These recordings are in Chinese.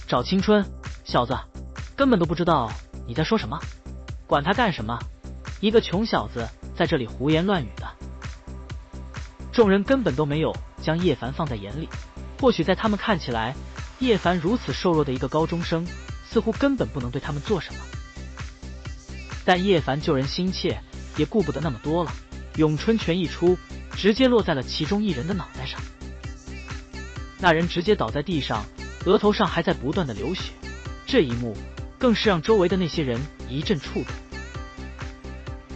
找青春，小子，根本都不知道你在说什么，管他干什么，一个穷小子在这里胡言乱语的。众人根本都没有将叶凡放在眼里，或许在他们看起来，叶凡如此瘦弱的一个高中生，似乎根本不能对他们做什么。但叶凡救人心切，也顾不得那么多了，咏春拳一出，直接落在了其中一人的脑袋上。那人直接倒在地上，额头上还在不断的流血。这一幕更是让周围的那些人一阵触动。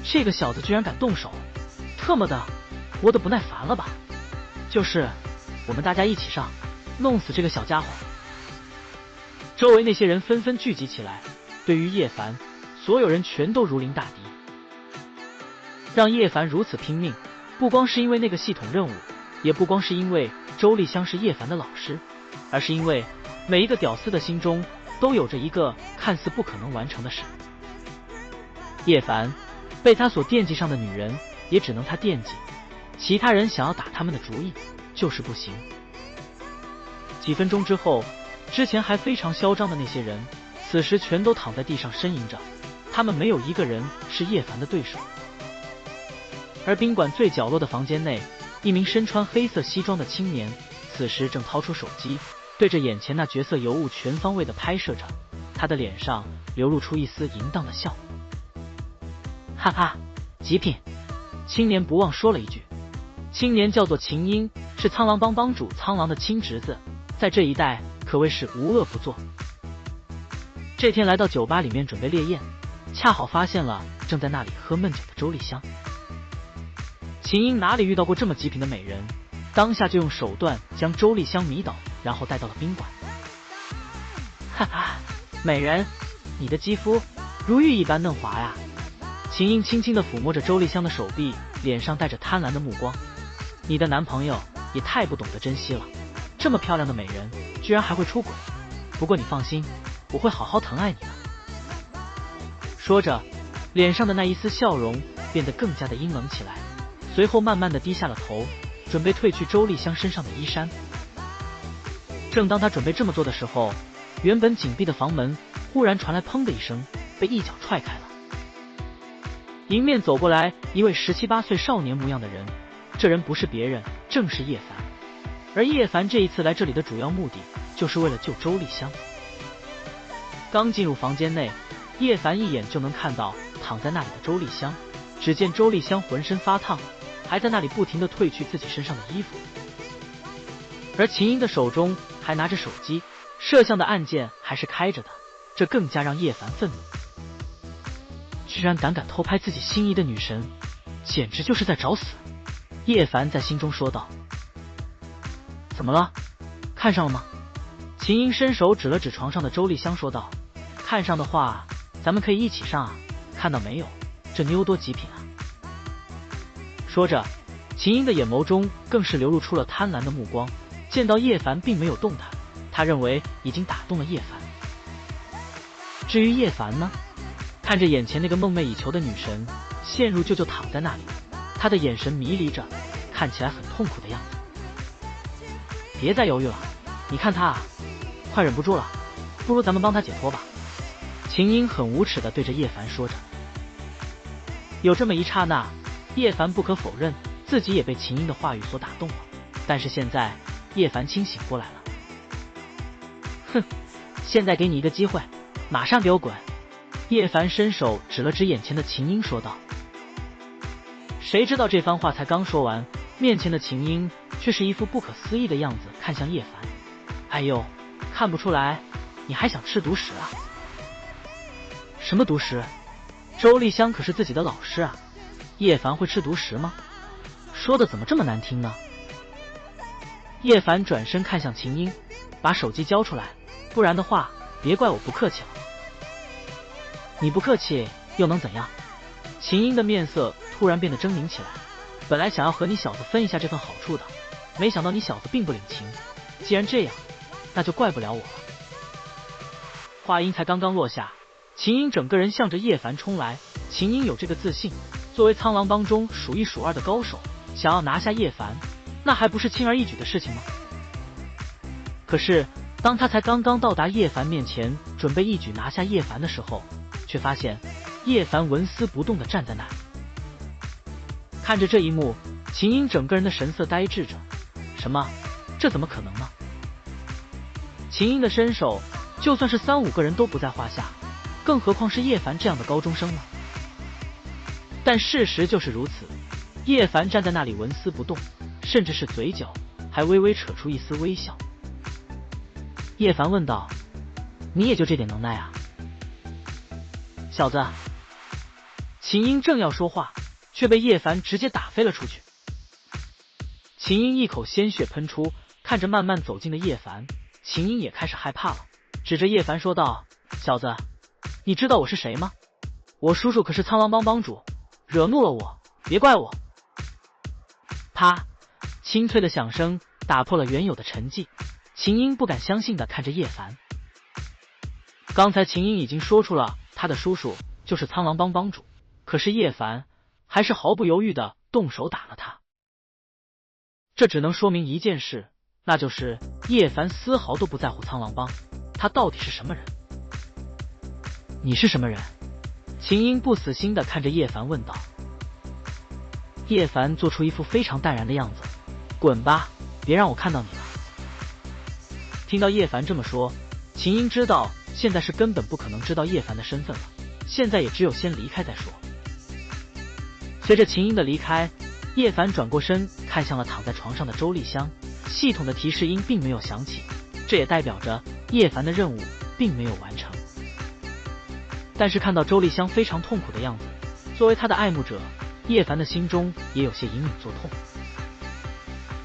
这个小子居然敢动手，特么的，活得不耐烦了吧？就是我们大家一起上，弄死这个小家伙！周围那些人纷纷聚集起来，对于叶凡，所有人全都如临大敌。让叶凡如此拼命，不光是因为那个系统任务，也不光是因为周丽香是叶凡的老师，而是因为每一个屌丝的心中都有着一个看似不可能完成的事。叶凡被他所惦记上的女人，也只能他惦记，其他人想要打他们的主意就是不行。几分钟之后，之前还非常嚣张的那些人，此时全都躺在地上呻吟着，他们没有一个人是叶凡的对手。而宾馆最角落的房间内，一名身穿黑色西装的青年，此时正掏出手机，对着眼前那绝色尤物全方位的拍摄着，他的脸上流露出一丝淫荡的笑。哈哈，极品！青年不忘说了一句。青年叫做秦英，是苍狼帮帮主苍狼的亲侄子，在这一带可谓是无恶不作。这天来到酒吧里面准备猎艳，恰好发现了正在那里喝闷酒的周丽香。秦英哪里遇到过这么极品的美人，当下就用手段将周丽香迷倒，然后带到了宾馆。哈哈，美人，你的肌肤如玉一般嫩滑呀！秦英轻轻地抚摸着周丽香的手臂，脸上带着贪婪的目光。你的男朋友也太不懂得珍惜了，这么漂亮的美人居然还会出轨。不过你放心，我会好好疼爱你的。说着，脸上的那一丝笑容变得更加的阴冷起来，随后慢慢的低下了头，准备褪去周丽香身上的衣衫。正当他准备这么做的时候，原本紧闭的房门忽然传来砰的一声，被一脚踹开了。迎面走过来一位17、18岁少年模样的人，这人不是别人，正是叶凡。而叶凡这一次来这里的主要目的，就是为了救周丽香。刚进入房间内，叶凡一眼就能看到躺在那里的周丽香。只见周丽香浑身发烫，还在那里不停地褪去自己身上的衣服。而秦英的手中还拿着手机，摄像的按键还是开着的，这更加让叶凡愤怒。居然敢偷拍自己心仪的女神，简直就是在找死！叶凡在心中说道。怎么了？看上了吗？秦英伸手指了指床上的周丽香说道。看上的话，咱们可以一起上啊，看到没有，这妞多极品啊！说着，秦英的眼眸中更是流露出了贪婪的目光。见到叶凡并没有动弹，他认为已经打动了叶凡。至于叶凡呢，看着眼前那个梦寐以求的女神，陷入就躺在那里，他的眼神迷离着，看起来很痛苦的样子。别再犹豫了，你看他啊，快忍不住了，不如咱们帮他解脱吧。秦英很无耻地对着叶凡说着。有这么一刹那，叶凡不可否认自己也被秦英的话语所打动了，但是现在叶凡清醒过来了。哼，现在给你一个机会，马上给我滚！叶凡伸手指了指眼前的秦英说道。谁知道这番话才刚说完，面前的秦英却是一副不可思议的样子看向叶凡。哎呦，看不出来你还想吃独食啊？什么独食？周丽香可是自己的老师啊，叶凡会吃独食吗？说的怎么这么难听呢？叶凡转身看向秦英，把手机交出来，不然的话别怪我不客气了。你不客气又能怎样？秦英的面色突然变得狰狞起来，本来想要和你小子分一下这份好处的，没想到你小子并不领情。既然这样，那就怪不了我了。话音才刚刚落下，秦英整个人向着叶凡冲来。秦英有这个自信，作为苍狼帮中数一数二的高手，想要拿下叶凡，那还不是轻而易举的事情吗？可是当他才刚刚到达叶凡面前，准备一举拿下叶凡的时候，却发现叶凡纹丝不动地站在那里。看着这一幕，秦英整个人的神色呆滞着。什么？这怎么可能呢？秦英的身手，就算是3、5个人都不在话下，更何况是叶凡这样的高中生呢？但事实就是如此，叶凡站在那里纹丝不动，甚至是嘴角还微微扯出一丝微笑。叶凡问道：“你也就这点能耐啊？”小子。秦英正要说话，却被叶凡直接打飞了出去。秦英一口鲜血喷出，看着慢慢走近的叶凡，秦英也开始害怕了，指着叶凡说道：“小子，你知道我是谁吗？我叔叔可是苍狼帮帮主，惹怒了我，别怪我。”啪！清脆的响声打破了原有的沉寂。秦英不敢相信地看着叶凡。刚才秦英已经说出了他的叔叔就是苍狼帮帮主，可是叶凡还是毫不犹豫地动手打了他。这只能说明一件事，那就是叶凡丝毫都不在乎苍狼帮，他到底是什么人？你是什么人？秦英不死心地看着叶凡问道。叶凡做出一副非常淡然的样子，滚吧，别让我看到你了。听到叶凡这么说，秦英知道现在是根本不可能知道叶凡的身份了，现在也只有先离开再说。随着秦英的离开，叶凡转过身看向了躺在床上的周丽香，系统的提示音并没有响起，这也代表着叶凡的任务并没有完成。但是看到周丽香非常痛苦的样子，作为他的爱慕者，叶凡的心中也有些隐隐作痛。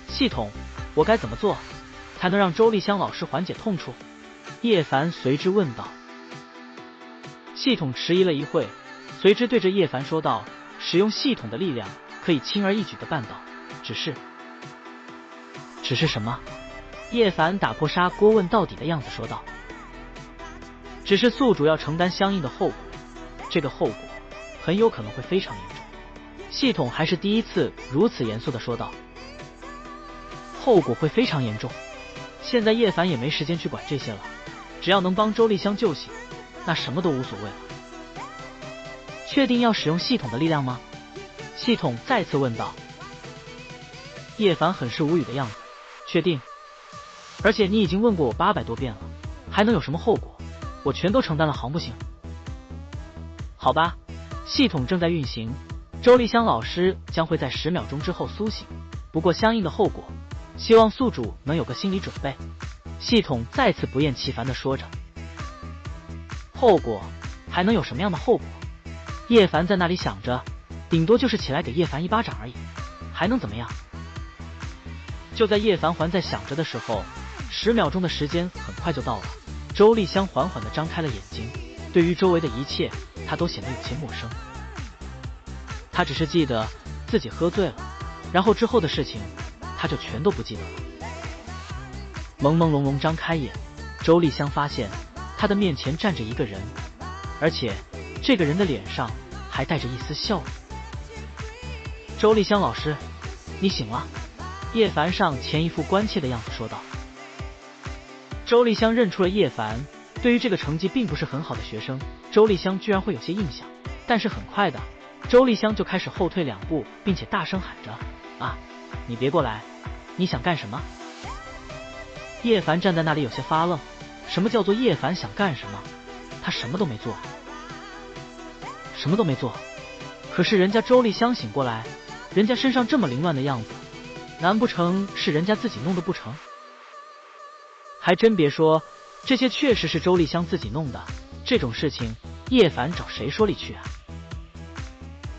系统，我该怎么做才能让周丽香老师缓解痛处？叶凡随之问道。系统迟疑了一会，随之对着叶凡说道：“使用系统的力量，可以轻而易举地办到。只是什么？”叶凡打破砂锅问到底的样子说道：“只是宿主要承担相应的后果，这个后果很有可能会非常严重。”系统还是第一次如此严肃地说道：“后果会非常严重。”现在叶凡也没时间去管这些了，只要能帮周丽香救醒，那什么都无所谓了。确定要使用系统的力量吗？系统再次问道。叶凡很是无语的样子。确定？而且你已经问过我800多遍了，还能有什么后果？我全都承担了，行不行？好吧，系统正在运行，周丽香老师将会在10秒钟之后苏醒，不过相应的后果，希望宿主能有个心理准备。系统再次不厌其烦地说着。后果还能有什么样的后果？叶凡在那里想着，顶多就是起来给叶凡一巴掌而已，还能怎么样？就在叶凡还在想着的时候，10秒钟的时间很快就到了。周丽香缓缓地张开了眼睛，对于周围的一切，她都显得有些陌生。她只是记得自己喝醉了，然后之后的事情，她就全都不记得了。朦朦胧胧张开眼，周丽香发现她的面前站着一个人，而且这个人的脸上还带着一丝笑容。周丽香老师，你醒了。叶凡上前一副关切的样子说道。周丽香认出了叶凡，对于这个成绩并不是很好的学生，周丽香居然会有些印象。但是很快的，周丽香就开始后退2步，并且大声喊着：“啊，你别过来！你想干什么？”叶凡站在那里有些发愣，什么叫做叶凡想干什么？他什么都没做，什么都没做。可是人家周丽香醒过来，人家身上这么凌乱的样子，难不成是人家自己弄的不成？还真别说，这些确实是周丽香自己弄的。这种事情，叶凡找谁说理去啊？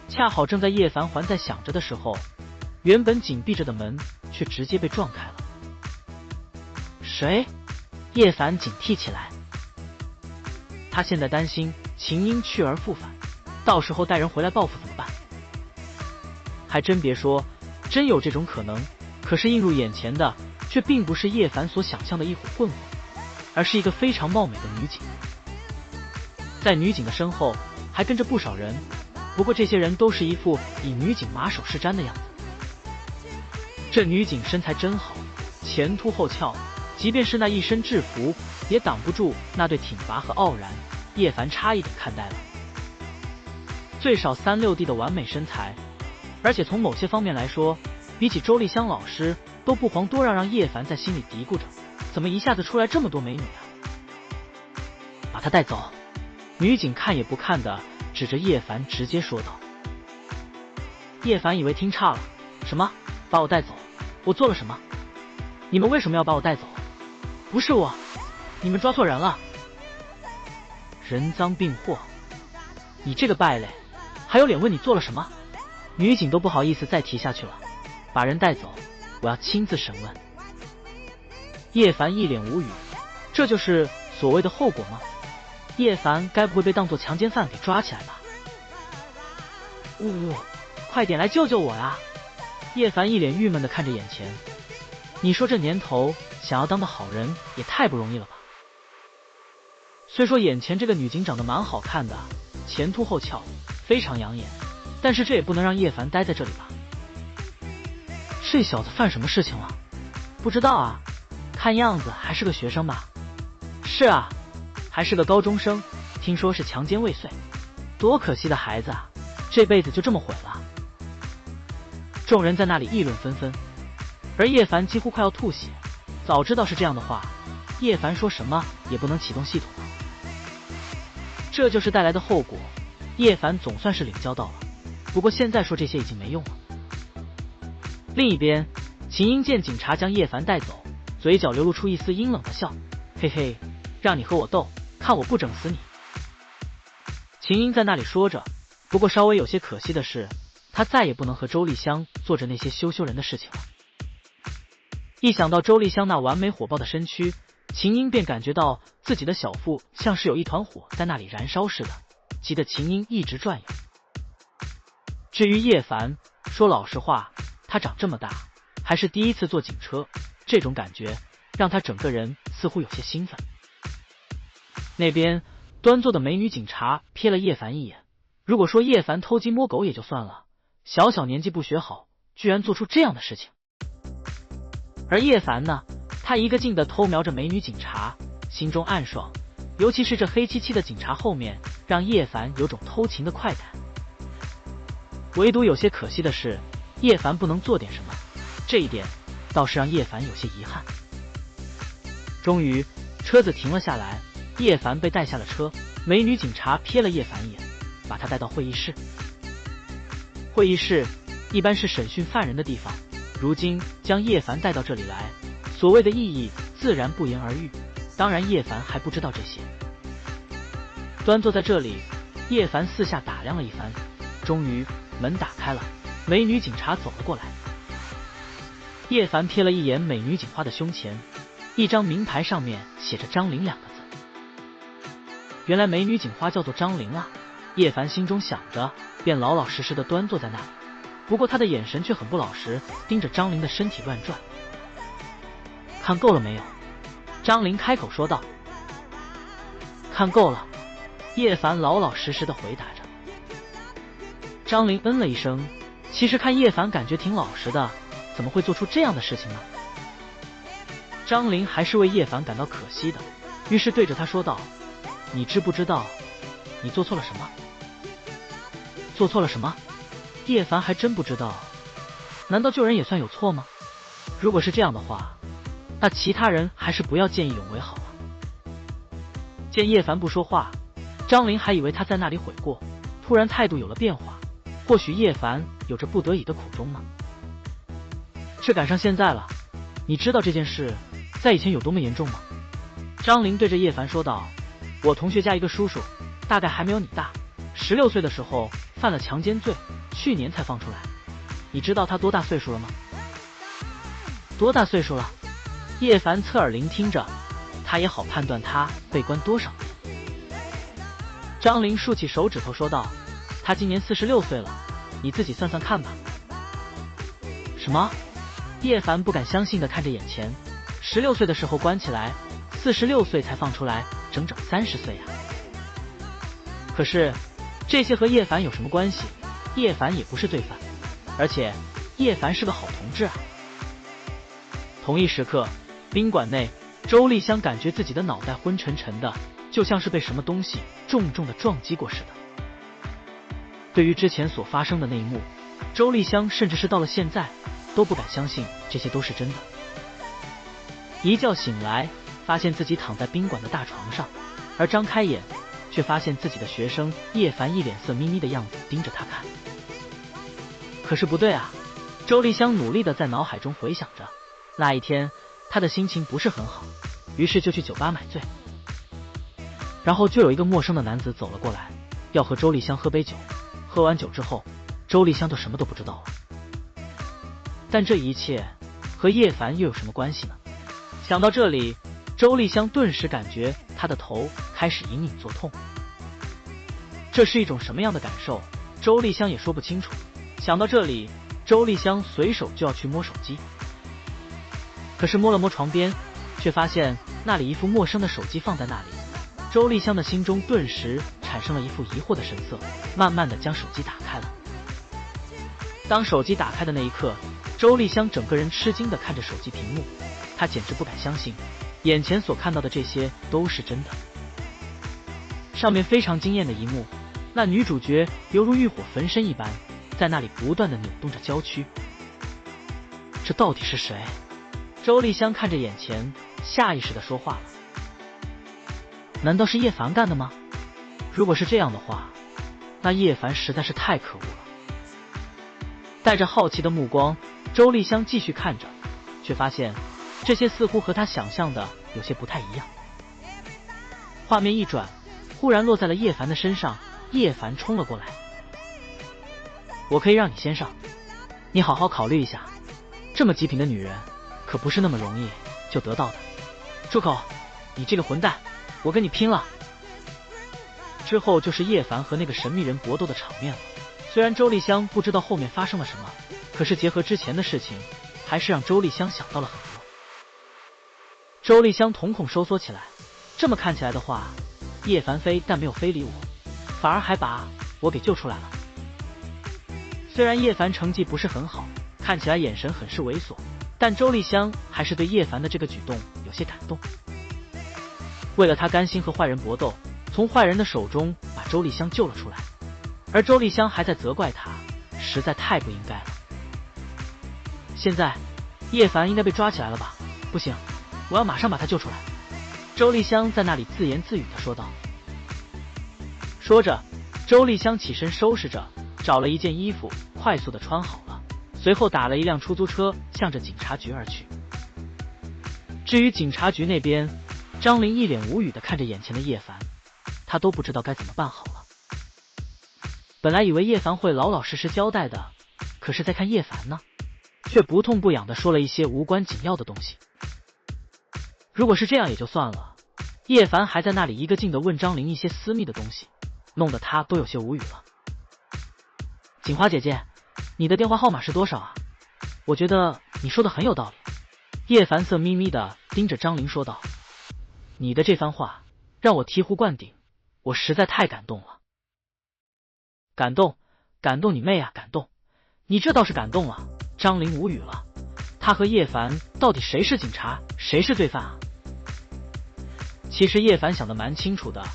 恰好正在叶凡还在想着的时候，原本紧闭着的门却直接被撞开了。谁？叶凡警惕起来。他现在担心秦英去而复返，到时候带人回来报复怎么办？还真别说，真有这种可能。可是映入眼前的却并不是叶凡所想象的一伙混混，而是一个非常貌美的女警。在女警的身后还跟着不少人，不过这些人都是一副以女警马首是瞻的样子。这女警身材真好，前凸后翘，即便是那一身制服，也挡不住那对挺拔和傲然。叶凡差一点看呆了，最少3、6D 的完美身材，而且从某些方面来说，比起周丽香老师都不遑多让叶凡在心里嘀咕着：怎么一下子出来这么多美女啊？把她带走！女警看也不看的指着叶凡直接说道。叶凡以为听差了，什么？把我带走？我做了什么？你们为什么要把我带走？不是我，你们抓错人了。人赃并获，你这个败类，还有脸问你做了什么？女警都不好意思再提下去了，把人带走，我要亲自审问。叶凡一脸无语，这就是所谓的后果吗？叶凡该不会被当作强奸犯给抓起来吧？快点来救救我呀！叶凡一脸郁闷的看着眼前，你说这年头想要当个好人也太不容易了吧？虽说眼前这个女警长得蛮好看的，前凸后翘，非常养眼，但是这也不能让叶凡待在这里吧？这小子犯什么事情了？不知道啊，看样子还是个学生吧？是啊，还是个高中生，听说是强奸未遂，多可惜的孩子啊，这辈子就这么毁了。众人在那里议论纷纷，而叶凡几乎快要吐血。早知道是这样的话，叶凡说什么也不能启动系统了。这就是带来的后果，叶凡总算是领教到了。不过现在说这些已经没用了。另一边，秦英见警察将叶凡带走，嘴角流露出一丝阴冷的笑，嘿嘿，让你和我斗，看我不整死你。秦英在那里说着，不过稍微有些可惜的是，他再也不能和周丽香做着那些羞人的事情了。一想到周丽香那完美火爆的身躯，秦英便感觉到自己的小腹像是有一团火在那里燃烧似的，急得秦英一直转悠。至于叶凡，说老实话，他长这么大还是第一次坐警车，这种感觉让他整个人似乎有些兴奋。那边端坐的美女警察瞥了叶凡一眼，如果说叶凡偷鸡摸狗也就算了，小年纪不学好，居然做出这样的事情。而叶凡呢，他一个劲的偷瞄着美女警察，心中暗爽，尤其是这黑漆漆的警察后面，让叶凡有种偷情的快感。唯独有些可惜的是，叶凡不能做点什么，这一点倒是让叶凡有些遗憾。终于，车子停了下来，叶凡被带下了车，美女警察瞥了叶凡一眼，把他带到会议室。会议室一般是审讯犯人的地方，如今将叶凡带到这里来，所谓的意义自然不言而喻。当然叶凡还不知道这些。端坐在这里，叶凡四下打量了一番，终于门打开了，美女警察走了过来。叶凡瞥了一眼美女警花的胸前，一张名牌上面写着张玲2个字。原来美女警花叫做张玲啊！叶凡心中想着，便老老实实的端坐在那里。不过他的眼神却很不老实，盯着张玲的身体乱转。看够了没有？张玲开口说道。看够了。叶凡老老实实的回答着。张玲嗯了一声，其实看叶凡感觉挺老实的，怎么会做出这样的事情呢？张玲还是为叶凡感到可惜的，于是对着他说道：你知不知道你做错了什么？做错了什么？叶凡还真不知道。难道救人也算有错吗？如果是这样的话，那其他人还是不要见义勇为好了。见叶凡不说话，张玲还以为他在那里悔过，突然态度有了变化，或许叶凡有着不得已的苦衷吗？这赶上现在了，你知道这件事在以前有多么严重吗？张玲对着叶凡说道：我同学家一个叔叔，大概还没有你大，16岁的时候犯了强奸罪，去年才放出来。你知道他多大岁数了吗？多大岁数了？叶凡侧耳聆听着，他也好判断他被关多少年。张玲竖起手指头说道：他今年46岁了，你自己算算看吧。什么？叶凡不敢相信的看着眼前，16岁的时候关起来，46岁才放出来，整整30岁呀。可是这些和叶凡有什么关系？叶凡也不是罪犯，而且叶凡是个好同志啊。同一时刻，宾馆内，周丽香感觉自己的脑袋昏沉沉的，就像是被什么东西重重的撞击过似的。对于之前所发生的那一幕，周丽香甚至是到了现在都不敢相信这些都是真的。一觉醒来，发现自己躺在宾馆的大床上，而张开眼却发现自己的学生叶凡一脸色眯眯的样子盯着他看。可是不对啊，周丽香努力的在脑海中回想着，那一天她的心情不是很好，于是就去酒吧买醉。然后就有一个陌生的男子走了过来，要和周丽香喝杯酒。喝完酒之后，周丽香就什么都不知道了。但这一切和叶凡又有什么关系呢？想到这里，周丽香顿时感觉她的头开始隐隐作痛。这是一种什么样的感受，周丽香也说不清楚。想到这里，周丽香随手就要去摸手机，可是摸了摸床边，却发现那里一副陌生的手机放在那里。周丽香的心中顿时产生了一副疑惑的神色，慢慢的将手机打开了。当手机打开的那一刻，周丽香整个人吃惊的看着手机屏幕，她简直不敢相信眼前所看到的这些都是真的。上面非常惊艳的一幕，那女主角犹如欲火焚身一般，在那里不断的扭动着娇躯。这到底是谁？周丽香看着眼前，下意识的说话了。难道是叶凡干的吗？如果是这样的话，那叶凡实在是太可恶了。带着好奇的目光，周丽香继续看着，却发现这些似乎和她想象的有些不太一样。画面一转，忽然落在了叶凡的身上，叶凡冲了过来。我可以让你先上，你好好考虑一下，这么极品的女人可不是那么容易就得到的。住口，你这个混蛋，我跟你拼了！之后就是叶凡和那个神秘人搏斗的场面了。虽然周丽香不知道后面发生了什么，可是结合之前的事情，还是让周丽香想到了很多。周丽香瞳孔收缩起来，这么看起来的话，叶凡非但没有非礼我，反而还把我给救出来了。虽然叶凡成绩不是很好，看起来眼神很是猥琐，但周丽香还是对叶凡的这个举动有些感动。为了他甘心和坏人搏斗，从坏人的手中把周丽香救了出来，而周丽香还在责怪他，实在太不应该了。现在叶凡应该被抓起来了吧？不行，我要马上把他救出来。周丽香在那里自言自语地说道。说着，周丽香起身收拾着，找了一件衣服快速地穿好了，随后打了一辆出租车向着警察局而去。至于警察局那边，张琳一脸无语地看着眼前的叶凡，他都不知道该怎么办好了。本来以为叶凡会老老实实交代的，可是再看叶凡呢，却不痛不痒地说了一些无关紧要的东西。如果是这样也就算了，叶凡还在那里一个劲地问张琳一些私密的东西，弄得他都有些无语了。锦花姐姐，你的电话号码是多少啊？我觉得你说的很有道理。叶凡色眯眯地盯着张琳说道。你的这番话让我醍醐灌顶，我实在太感动了。感动？感动你妹啊！感动？你这倒是感动了。张琳无语了，他和叶凡到底谁是警察，谁是罪犯啊？其实叶凡想得蛮清楚的，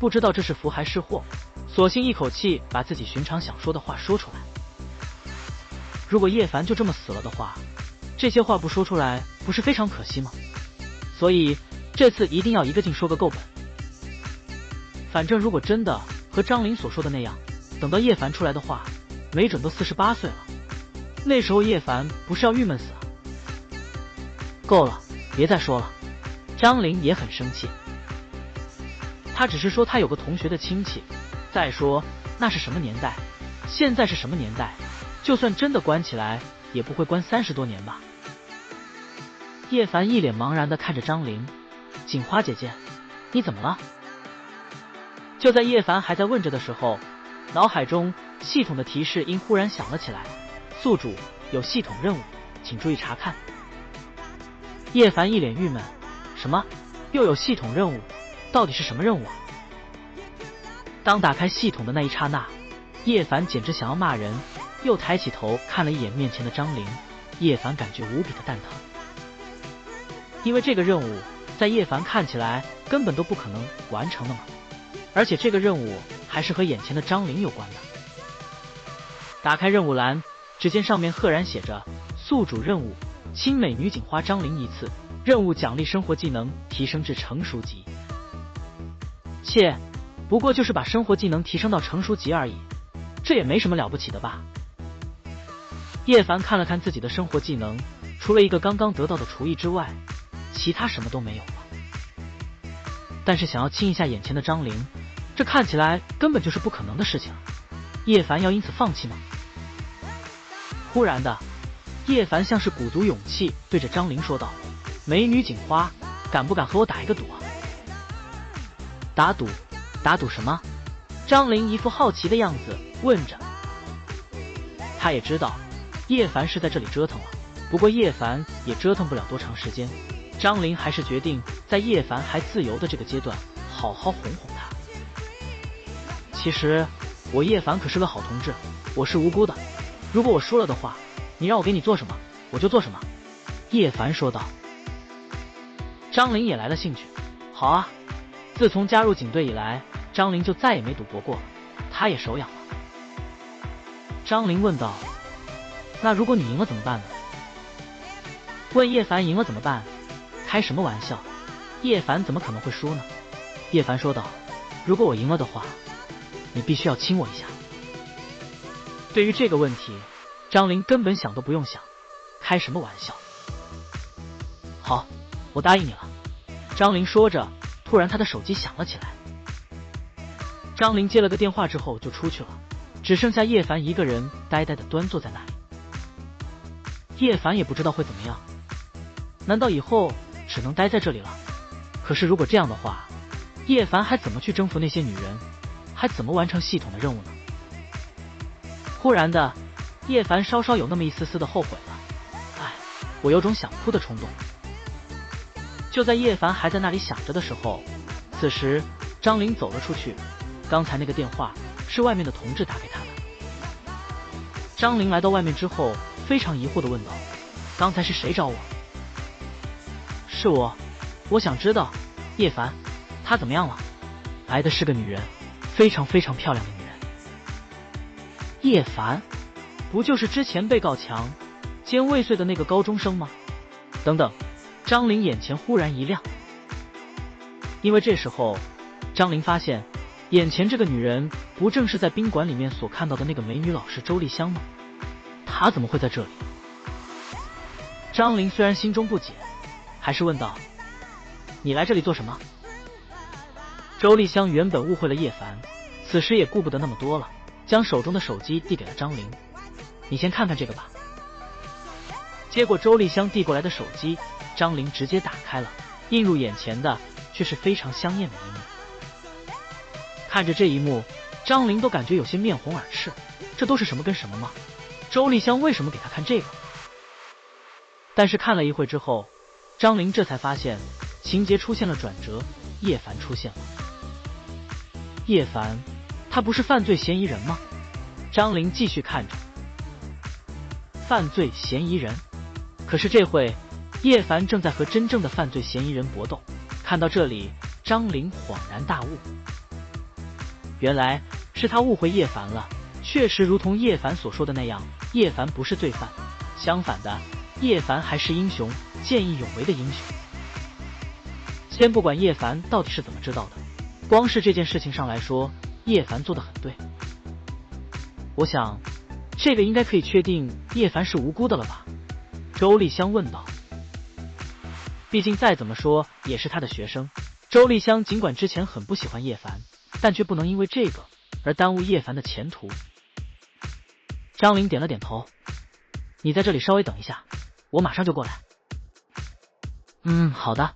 不知道这是福还是祸，索性一口气把自己寻常想说的话说出来。如果叶凡就这么死了的话，这些话不说出来不是非常可惜吗？所以这次一定要一个劲说个够本。反正如果真的和张琳所说的那样，等到叶凡出来的话，没准都48岁了，那时候叶凡不是要郁闷死啊？够了，别再说了。张琳也很生气，他只是说他有个同学的亲戚，再说那是什么年代，现在是什么年代，就算真的关起来也不会关30多年吧。叶凡一脸茫然地看着张琳，锦花姐姐，你怎么了？就在叶凡还在问着的时候，脑海中系统的提示音忽然响了起来，宿主有系统任务，请注意查看。叶凡一脸郁闷，什么？又有系统任务？到底是什么任务啊？当打开系统的那一刹那，叶凡简直想要骂人，又抬起头看了一眼面前的张琳，叶凡感觉无比的蛋疼。因为这个任务在叶凡看起来根本都不可能完成的嘛。而且这个任务还是和眼前的张玲有关的。打开任务栏，只见上面赫然写着宿主任务：亲美女警花张玲一次，任务奖励生活技能提升至成熟级。切，不过就是把生活技能提升到成熟级而已，这也没什么了不起的吧。叶凡看了看自己的生活技能，除了一个刚刚得到的厨艺之外，其他什么都没有了。但是想要亲一下眼前的张玲，这看起来根本就是不可能的事情。叶凡要因此放弃吗？忽然的，叶凡像是鼓足勇气对着张玲说道：“美女警花，敢不敢和我打一个赌啊？”打赌？打赌什么？张玲一副好奇的样子问着。他也知道叶凡是在这里折腾了，不过叶凡也折腾不了多长时间。张玲还是决定在叶凡还自由的这个阶段好好哄哄他。其实我叶凡可是个好同志，我是无辜的，如果我输了的话，你让我给你做什么我就做什么。叶凡说道。张玲也来了兴趣，好啊，自从加入警队以来，张玲就再也没赌博过了，她也手痒了。张玲问道：“那如果你赢了怎么办呢？”问叶凡赢了怎么办？开什么玩笑？叶凡怎么可能会输呢？叶凡说道：“如果我赢了的话，你必须要亲我一下。”对于这个问题，张玲根本想都不用想，开什么玩笑？好，我答应你了。张玲说着，突然她的手机响了起来。张玲接了个电话之后就出去了，只剩下叶凡一个人呆呆的端坐在那里。叶凡也不知道会怎么样，难道以后只能待在这里了？可是如果这样的话，叶凡还怎么去征服那些女人，还怎么完成系统的任务呢？忽然的，叶凡稍稍有那么一丝丝的后悔了。唉，我有种想哭的冲动。就在叶凡还在那里想着的时候，此时张玲走了出去。刚才那个电话是外面的同志打给他的。张玲来到外面之后，非常疑惑的问道：“刚才是谁找我？”“是我，我想知道叶凡，他怎么样了？”来的是个女人，非常非常漂亮的女人。叶凡，不就是之前被告强奸未遂的那个高中生吗？等等，张玲眼前忽然一亮，因为这时候张玲发现眼前这个女人不正是在宾馆里面所看到的那个美女老师周丽香吗？她怎么会在这里？张玲虽然心中不解，还是问道：“你来这里做什么？”周丽香原本误会了叶凡，此时也顾不得那么多了，将手中的手机递给了张玲：“你先看看这个吧。”接过周丽香递过来的手机，张玲直接打开了，映入眼前的却是非常香艳的一幕。看着这一幕，张玲都感觉有些面红耳赤，这都是什么跟什么吗？周丽香为什么给她看这个？但是看了一会之后，张玲这才发现情节出现了转折，叶凡出现了。叶凡，他不是犯罪嫌疑人吗？张玲继续看着，犯罪嫌疑人。可是这会，叶凡正在和真正的犯罪嫌疑人搏斗。看到这里，张玲恍然大悟，原来是他误会叶凡了。确实如同叶凡所说的那样，叶凡不是罪犯，相反的，叶凡还是英雄，见义勇为的英雄。先不管叶凡到底是怎么知道的，光是这件事情上来说，叶凡做得很对。我想这个应该可以确定叶凡是无辜的了吧？周丽香问道。毕竟再怎么说也是他的学生，周丽香尽管之前很不喜欢叶凡，但却不能因为这个而耽误叶凡的前途。张玲点了点头：“你在这里稍微等一下，我马上就过来。”“好的。”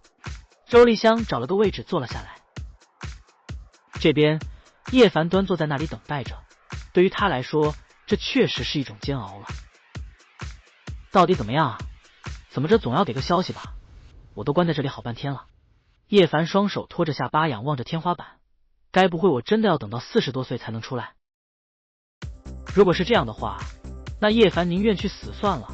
周丽香找了个位置坐了下来。这边叶凡端坐在那里等待着，对于他来说，这确实是一种煎熬了。到底怎么样啊？怎么着总要给个消息吧？我都关在这里好半天了。叶凡双手托着下巴，仰望着天花板。该不会我真的要等到40多岁才能出来？如果是这样的话，那叶凡宁愿去死算了。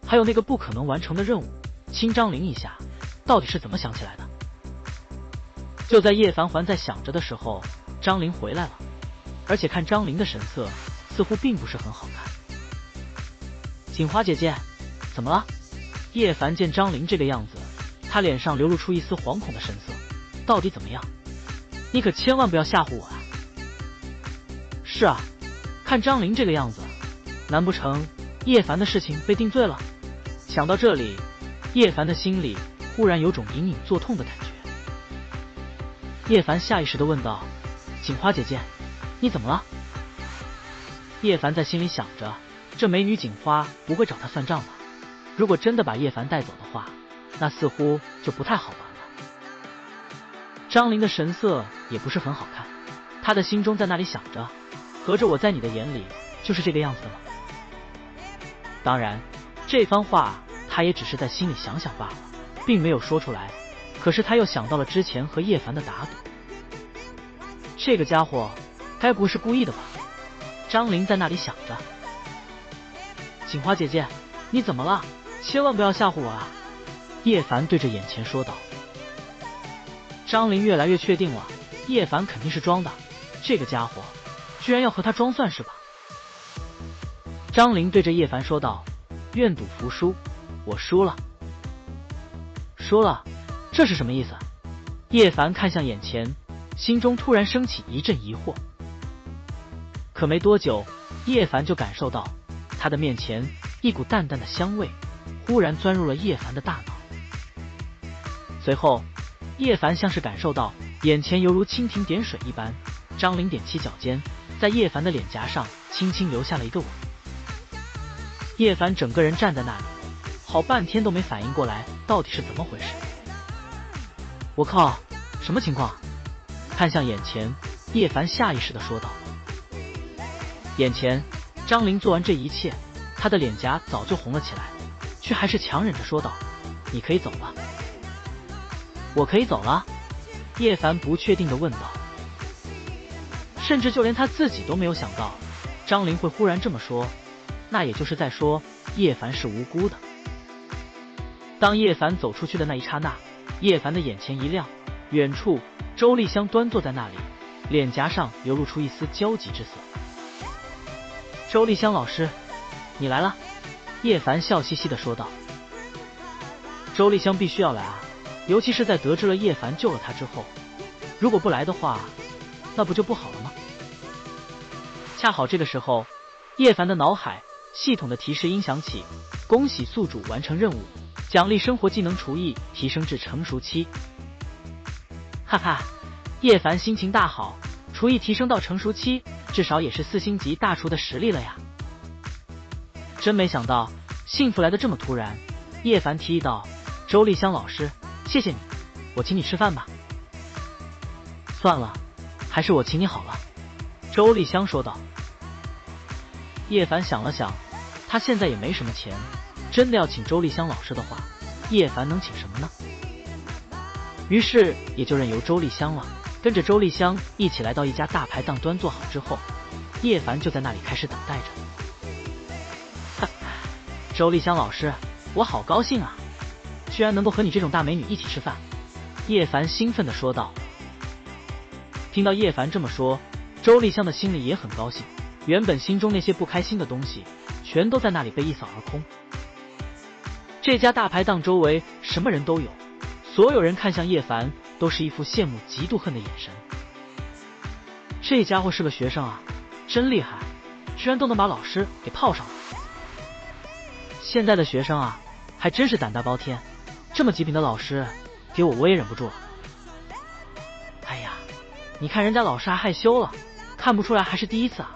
还有那个不可能完成的任务，亲张玲一下，到底是怎么想起来的？就在叶凡还在想着的时候，张琳回来了，而且看张琳的神色似乎并不是很好看。锦华姐姐，怎么了？叶凡见张琳这个样子，他脸上流露出一丝惶恐的神色。到底怎么样？你可千万不要吓唬我啊！是啊，看张琳这个样子，难不成叶凡的事情被定罪了？想到这里，叶凡的心里忽然有种隐隐作痛的感觉。叶凡下意识地问道：“锦花姐姐，你怎么了？”叶凡在心里想着，这美女锦花不会找他算账吧？如果真的把叶凡带走的话，那似乎就不太好玩了。张琳的神色也不是很好看，他的心中在那里想着，合着我在你的眼里就是这个样子的吗？当然，这番话他也只是在心里想想罢了，并没有说出来。可是他又想到了之前和叶凡的打赌，这个家伙该不是故意的吧？张琳在那里想着。锦花姐姐，你怎么了？千万不要吓唬我啊！叶凡对着眼前说道。张琳越来越确定了，叶凡肯定是装的，这个家伙居然要和他装蒜是吧？张琳对着叶凡说道：“愿赌服输，我输了。”输了？这是什么意思？叶凡看向眼前，心中突然升起一阵疑惑。可没多久，叶凡就感受到他的面前一股淡淡的香味忽然钻入了叶凡的大脑。随后，叶凡像是感受到眼前犹如蜻蜓点水一般，张琳踮起脚尖，在叶凡的脸颊上轻轻留下了一个吻。叶凡整个人站在那里，好半天都没反应过来到底是怎么回事。我靠，什么情况？看向眼前，叶凡下意识地说道。眼前，张琳做完这一切，她的脸颊早就红了起来，却还是强忍着说道：“你可以走了。”我可以走了？叶凡不确定地问道。甚至就连他自己都没有想到，张琳会忽然这么说，那也就是在说叶凡是无辜的。当叶凡走出去的那一刹那，叶凡的眼前一亮，远处周丽香端坐在那里，脸颊上流露出一丝焦急之色。周丽香老师，你来了。叶凡笑嘻嘻地说道。周丽香必须要来啊，尤其是在得知了叶凡救了他之后，如果不来的话，那不就不好了吗？恰好这个时候，叶凡的脑海系统的提示音响起，恭喜宿主完成任务，奖励生活技能厨艺提升至成熟期。哈哈，叶凡心情大好，厨艺提升到成熟期，至少也是4星级大厨的实力了呀。真没想到幸福来得这么突然，叶凡提议道：“周丽香老师，谢谢你，我请你吃饭吧。”算了，还是我请你好了。周丽香说道。叶凡想了想，他现在也没什么钱，真的要请周丽香老师的话，叶凡能请什么呢？于是也就任由周丽香了。跟着周丽香一起来到一家大排档端坐好之后，叶凡就在那里开始等待着。周丽香老师，我好高兴啊，居然能够和你这种大美女一起吃饭。叶凡兴奋地说道。听到叶凡这么说，周丽香的心里也很高兴，原本心中那些不开心的东西全都在那里被一扫而空。这家大排档周围什么人都有，所有人看向叶凡都是一副羡慕嫉妒恨的眼神。这家伙是个学生啊，真厉害，居然都能把老师给泡上了。现在的学生啊，还真是胆大包天，这么极品的老师给我也忍不住了。哎呀，你看人家老师还害羞了，看不出来还是第一次啊。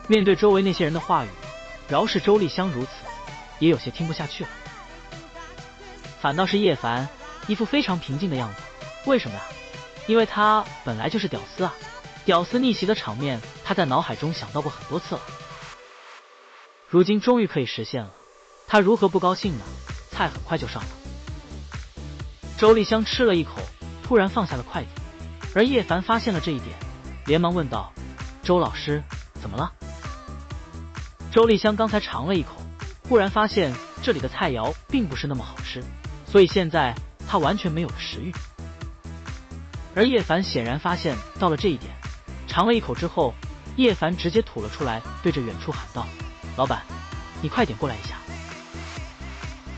面对周围那些人的话语，饶是周丽香如此，也有些听不下去了。反倒是叶凡一副非常平静的样子。为什么呀？因为他本来就是屌丝啊，屌丝逆袭的场面他在脑海中想到过很多次了，如今终于可以实现了，他如何不高兴呢？菜很快就上了。周丽香吃了一口，突然放下了筷子，而叶凡发现了这一点，连忙问道：“周老师，怎么了？”周丽香刚才尝了一口，忽然发现这里的菜肴并不是那么好吃，所以现在她完全没有了食欲。而叶凡显然发现到了这一点，尝了一口之后，叶凡直接吐了出来，对着远处喊道：“老板，你快点过来一下！”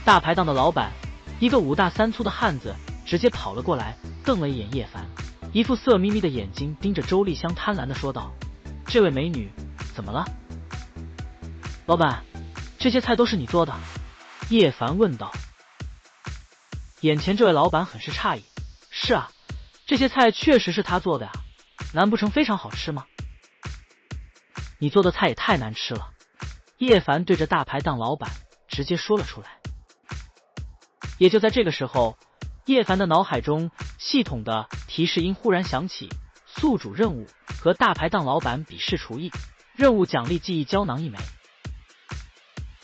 大排档的老板，一个5大3粗的汉子，直接跑了过来，瞪了一眼叶凡，一副色眯眯的眼睛盯着周丽香，贪婪地说道：“这位美女，怎么了？”老板，这些菜都是你做的？叶凡问道。眼前这位老板很是诧异：“是啊，这些菜确实是他做的呀，难不成非常好吃吗？”“你做的菜也太难吃了。”叶凡对着大排档老板直接说了出来。也就在这个时候，叶凡的脑海中系统的提示音忽然响起：宿主任务，和大排档老板比试厨艺，任务奖励记忆胶囊1枚。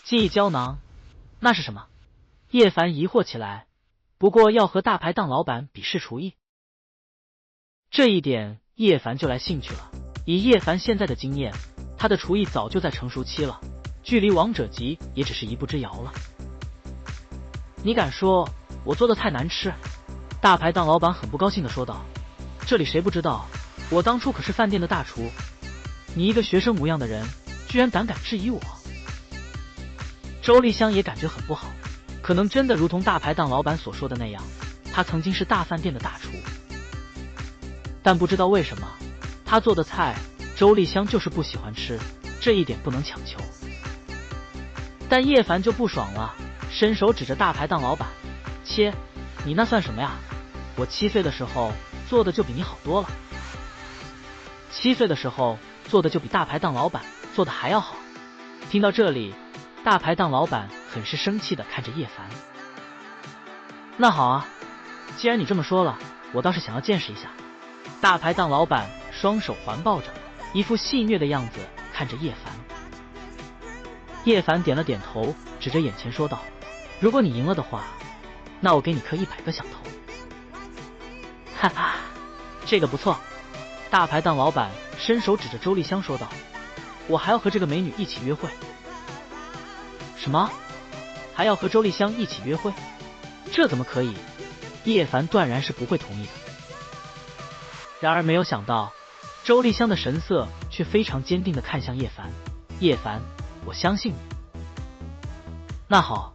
记忆胶囊？那是什么？叶凡疑惑起来。不过要和大排档老板比试厨艺，这一点叶凡就来兴趣了。以叶凡现在的经验，他的厨艺早就在成熟期了，距离王者级也只是一步之遥了。你敢说我做的菜难吃？大排档老板很不高兴地说道：“这里谁不知道，我当初可是饭店的大厨，你一个学生模样的人，居然胆敢质疑我。”周丽香也感觉很不好，可能真的如同大排档老板所说的那样，他曾经是大饭店的大厨，但不知道为什么，他做的菜周丽香就是不喜欢吃，这一点不能强求。但叶凡就不爽了，伸手指着大排档老板：“切，你那算什么呀？我7岁的时候做的就比你好多了。7岁的时候做的就比大排档老板做的还要好。”听到这里，大排档老板很是生气的看着叶凡。那好啊，既然你这么说了，我倒是想要见识一下。大排档老板双手环抱着，一副戏谑的样子看着叶凡。叶凡点了点头，指着眼前说道：“如果你赢了的话，那我给你磕100个响头。”哈哈，这个不错。大排档老板伸手指着周丽香说道：“我还要和这个美女一起约会。”什么？还要和周丽香一起约会？这怎么可以？叶凡断然是不会同意的。然而没有想到，周丽香的神色却非常坚定地看向叶凡：“叶凡，我相信你。那好，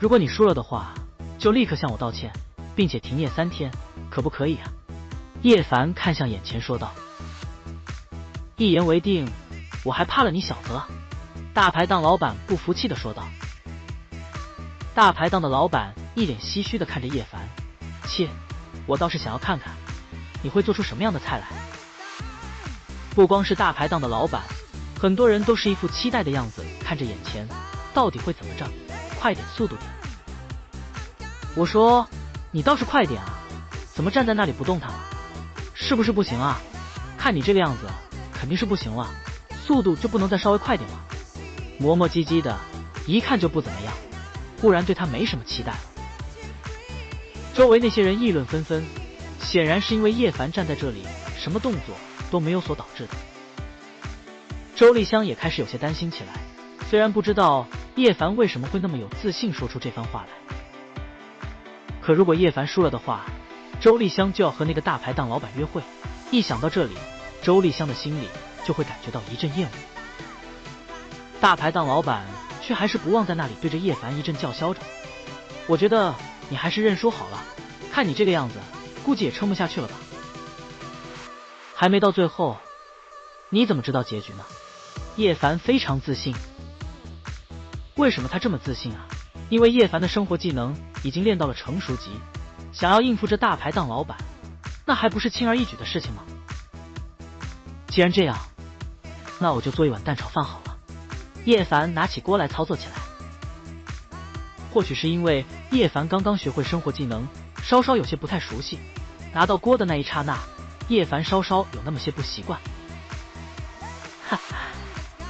如果你输了的话，就立刻向我道歉，并且停业3天，可不可以啊？”叶凡看向眼前说道。一言为定，我还怕了你小子了。大排档老板不服气地说道。大排档的老板一脸唏嘘地看着叶凡：“切，我倒是想要看看你会做出什么样的菜来。”不光是大排档的老板，很多人都是一副期待的样子看着眼前，到底会怎么着？快点，速度点！我说，你倒是快点啊，怎么站在那里不动弹了？是不是不行啊？看你这个样子，肯定是不行了，速度就不能再稍微快点吗？磨磨唧唧的，一看就不怎么样，不然对他没什么期待了。周围那些人议论纷纷，显然是因为叶凡站在这里，什么动作都没有所导致的。周丽香也开始有些担心起来，虽然不知道叶凡为什么会那么有自信说出这番话来，可如果叶凡输了的话，周丽香就要和那个大排档老板约会。一想到这里，周丽香的心里就会感觉到一阵厌恶。大排档老板却还是不忘在那里对着叶凡一阵叫嚣着：“我觉得你还是认输好了，看你这个样子，估计也撑不下去了吧？”还没到最后，你怎么知道结局呢？叶凡非常自信。为什么他这么自信啊？因为叶凡的生活技能已经练到了成熟级，想要应付这大排档老板，那还不是轻而易举的事情吗？既然这样，那我就做一碗蛋炒饭好了。叶凡拿起锅来操作起来。或许是因为叶凡刚刚学会生活技能，稍稍有些不太熟悉，拿到锅的那一刹那，叶凡稍稍有那么些不习惯。哈哈，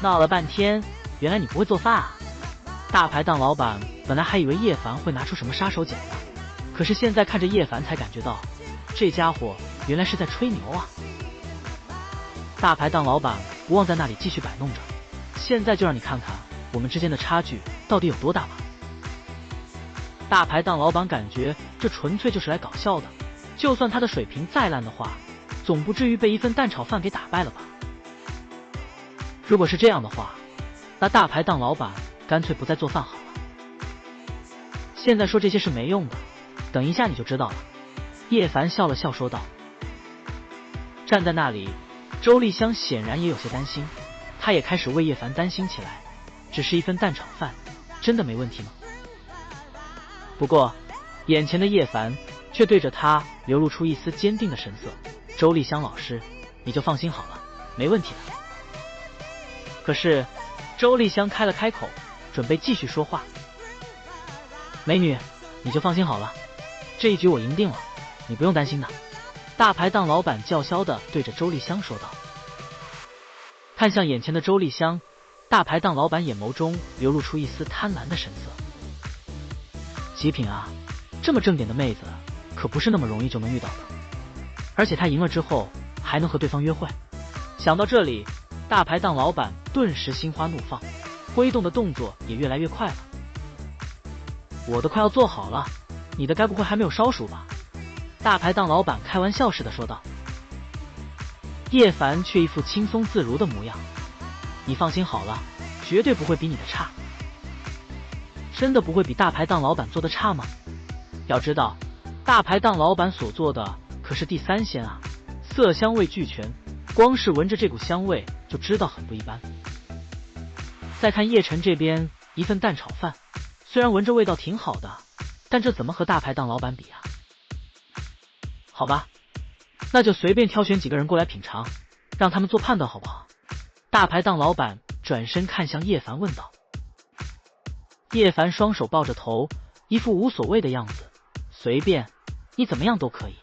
闹了半天，原来你不会做饭啊！大排档老板本来还以为叶凡会拿出什么杀手锏呢，可是现在看着叶凡才感觉到，这家伙原来是在吹牛啊！大排档老板不忘在那里继续摆弄着，现在就让你看看我们之间的差距到底有多大吧！大排档老板感觉这纯粹就是来搞笑的，就算他的水平再烂的话，总不至于被一份蛋炒饭给打败了吧？如果是这样的话，那大排档老板干脆不再做饭好了。现在说这些是没用的，等一下你就知道了。叶凡笑了笑说道。站在那里，周丽香显然也有些担心，她也开始为叶凡担心起来。只是一份蛋炒饭，真的没问题吗？不过，眼前的叶凡却对着他流露出一丝坚定的神色。周丽香老师，你就放心好了，没问题的。可是，周丽香开了开口，准备继续说话。美女，你就放心好了，这一局我赢定了，你不用担心的。大排档老板叫嚣地对着周丽香说道。看向眼前的周丽香，大排档老板眼眸中流露出一丝贪婪的神色。极品啊，这么正点的妹子可不是那么容易就能遇到的，而且她赢了之后还能和对方约会。想到这里，大排档老板顿时心花怒放，挥动的动作也越来越快了。我的快要做好了，你的该不会还没有烧熟吧？大排档老板开玩笑似的说道。叶凡却一副轻松自如的模样。你放心好了，绝对不会比你的差。真的不会比大排档老板做的差吗？要知道，大排档老板所做的可是地三鲜啊，色香味俱全，光是闻着这股香味就知道很不一般。再看叶晨这边，一份蛋炒饭，虽然闻着味道挺好的，但这怎么和大排档老板比啊？好吧，那就随便挑选几个人过来品尝，让他们做判断好不好？大排档老板转身看向叶凡问道。叶凡双手抱着头，一副无所谓的样子，随便，你怎么样都可以。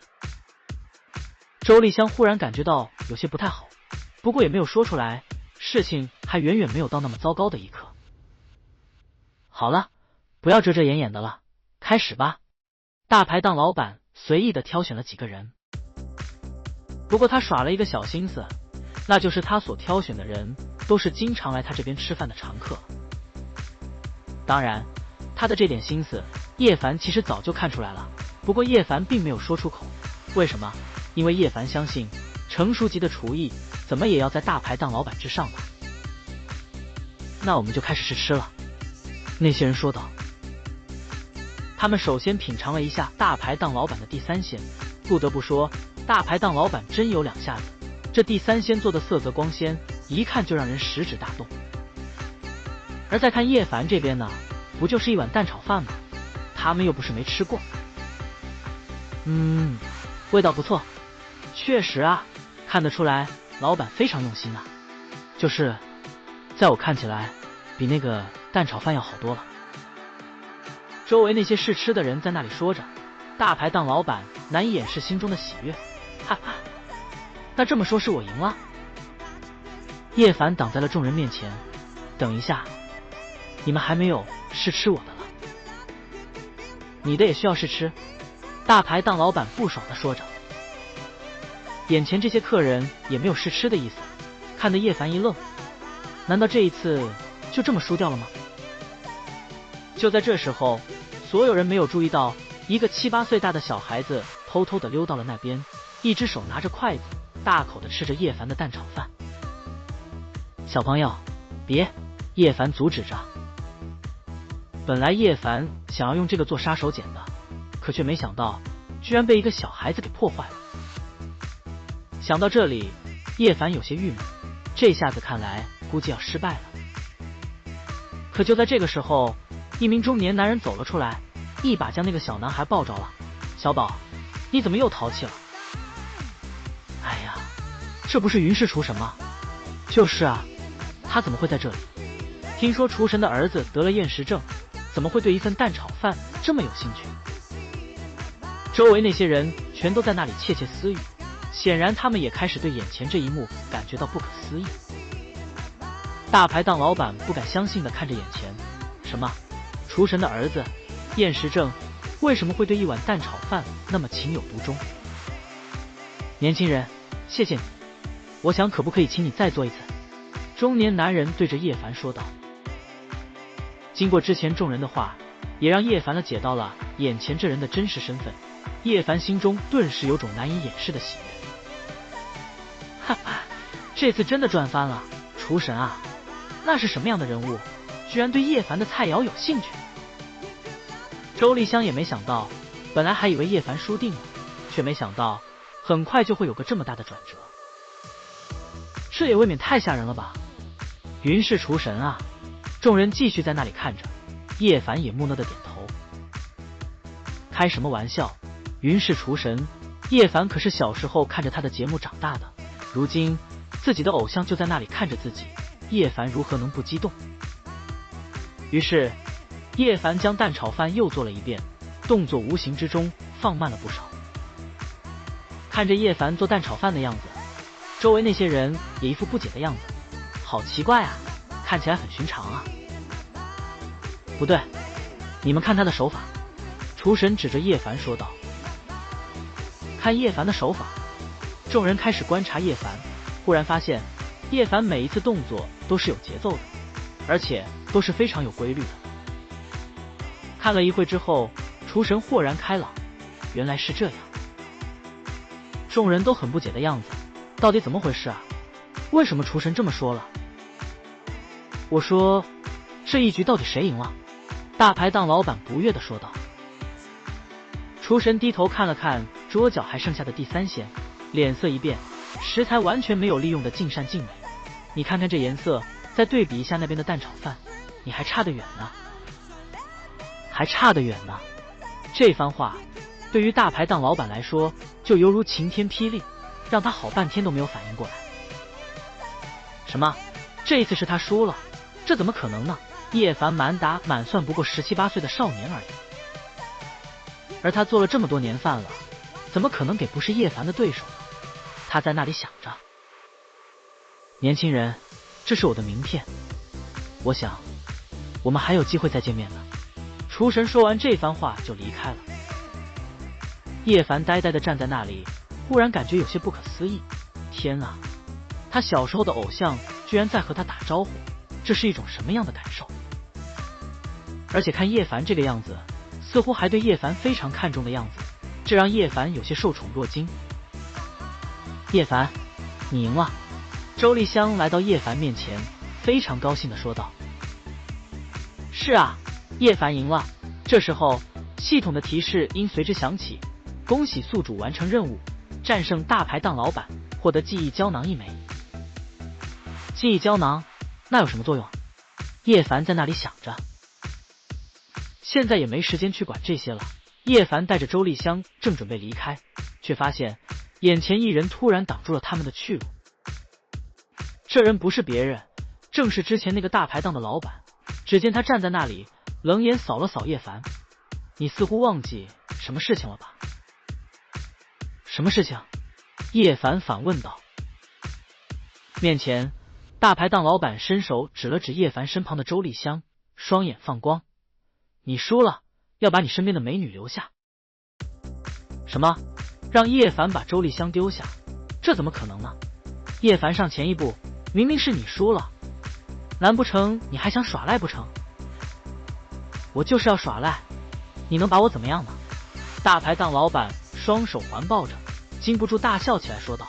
周丽香忽然感觉到有些不太好，不过也没有说出来，事情还远远没有到那么糟糕的一刻。好了，不要遮遮掩掩的了，开始吧。大排档老板随意的挑选了几个人，不过他耍了一个小心思，那就是他所挑选的人都是经常来他这边吃饭的常客。当然，他的这点心思，叶凡其实早就看出来了，不过叶凡并没有说出口。为什么？因为叶凡相信，成熟级的厨艺怎么也要在大排档老板之上吧。那我们就开始试吃了。那些人说道。他们首先品尝了一下大排档老板的地三鲜，不得不说，大排档老板真有两下子。这地三鲜做的色泽光鲜，一看就让人食指大动。而再看叶凡这边呢，不就是一碗蛋炒饭吗？他们又不是没吃过。味道不错，确实啊，看得出来老板非常用心啊。就是在我看起来，比那个蛋炒饭要好多了。周围那些试吃的人在那里说着，大排档老板难以掩饰心中的喜悦。哈哈，那这么说是我赢了？叶凡挡在了众人面前。等一下，你们还没有试吃我的了。你的也需要试吃。大排档老板不爽地说着。眼前这些客人也没有试吃的意思，看得叶凡一愣。难道这一次就这么输掉了吗？就在这时候，所有人没有注意到，一个7、8岁大的小孩子偷偷地溜到了那边，一只手拿着筷子，大口地吃着叶凡的蛋炒饭。小朋友，别！叶凡阻止着。本来叶凡想要用这个做杀手锏的，可却没想到，居然被一个小孩子给破坏了。想到这里，叶凡有些郁闷，这下子看来估计要失败了。可就在这个时候，一名中年男人走了出来，一把将那个小男孩抱着了。小宝，你怎么又淘气了？哎呀，这不是云氏厨神吗？就是啊，他怎么会在这里？听说厨神的儿子得了厌食症，怎么会对一份蛋炒饭这么有兴趣？周围那些人全都在那里窃窃私语，显然他们也开始对眼前这一幕感觉到不可思议。大排档老板不敢相信地看着眼前，什么？厨神的儿子厌食症，为什么会对一碗蛋炒饭那么情有独钟？年轻人，谢谢你，我想可不可以请你再做一次？中年男人对着叶凡说道。经过之前众人的话，也让叶凡了解到了眼前这人的真实身份。叶凡心中顿时有种难以掩饰的喜悦。哈哈，这次真的赚翻了，厨神啊！那是什么样的人物，居然对叶凡的菜肴有兴趣？周丽香也没想到，本来还以为叶凡输定了，却没想到很快就会有个这么大的转折。这也未免太吓人了吧！云氏厨神啊！众人继续在那里看着，叶凡也木讷的点头。开什么玩笑，云氏厨神，叶凡可是小时候看着他的节目长大的，如今自己的偶像就在那里看着自己，叶凡如何能不激动？于是叶凡将蛋炒饭又做了一遍，动作无形之中放慢了不少。看着叶凡做蛋炒饭的样子，周围那些人也一副不解的样子，好奇怪啊，看起来很寻常啊。不对，你们看他的手法。厨神指着叶凡说道。看叶凡的手法，众人开始观察叶凡，忽然发现叶凡每一次动作都是有节奏的，而且都是非常有规律的。看了一会之后，厨神豁然开朗，原来是这样。众人都很不解的样子，到底怎么回事啊？为什么厨神这么说了？我说，这一局到底谁赢了？大排档老板不悦地说道。厨神低头看了看桌角还剩下的第三鲜，脸色一变，食材完全没有利用的尽善尽美。你看看这颜色，再对比一下那边的蛋炒饭，你还差得远呢，还差得远呢。这番话对于大排档老板来说，就犹如晴天霹雳，让他好半天都没有反应过来。什么？这一次是他输了？这怎么可能呢？叶凡满打满算不过17、18岁的少年而已，而他做了这么多年饭了，怎么可能给不是叶凡的对手呢？他在那里想着。年轻人，这是我的名片，我想我们还有机会再见面的。厨神说完这番话就离开了。叶凡呆呆地站在那里，忽然感觉有些不可思议。天啊，他小时候的偶像居然在和他打招呼，这是一种什么样的感受？而且看叶凡这个样子，似乎还对叶凡非常看重的样子，这让叶凡有些受宠若惊。叶凡，你赢了。周丽香来到叶凡面前，非常高兴地说道。是啊，叶凡赢了。这时候系统的提示音随之响起，恭喜宿主完成任务，战胜大排档老板，获得记忆胶囊1枚。记忆胶囊那有什么作用？叶凡在那里想着。现在也没时间去管这些了。叶凡带着周丽香正准备离开，却发现眼前一人突然挡住了他们的去路。这人不是别人，正是之前那个大排档的老板。只见他站在那里，冷眼扫了扫叶凡。你似乎忘记什么事情了吧？什么事情？叶凡反问道。面前大排档老板伸手指了指叶凡身旁的周丽香，双眼放光。你输了，要把你身边的美女留下。什么？让叶凡把周丽香丢下？这怎么可能呢？叶凡上前一步，明明是你输了，难不成你还想耍赖不成？我就是要耍赖，你能把我怎么样呢？大排档老板双手环抱着，禁不住大笑起来说道。